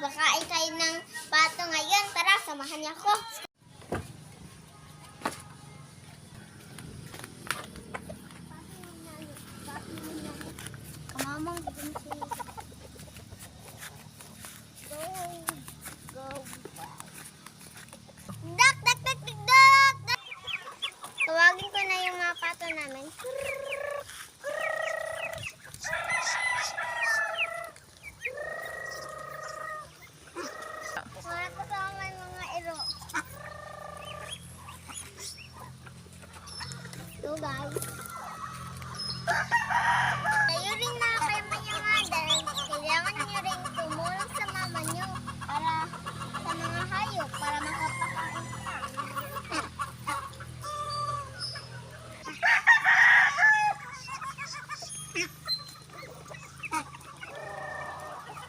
Magpakain tayo ng pato ngayon. Tara, samahan niyo ako. Kamamang bunso. Go. Dak, dak, dak, dak, dak, dak. Tawagin ko na yung mga pato namin. Mga kasama yung mga iro. So guys.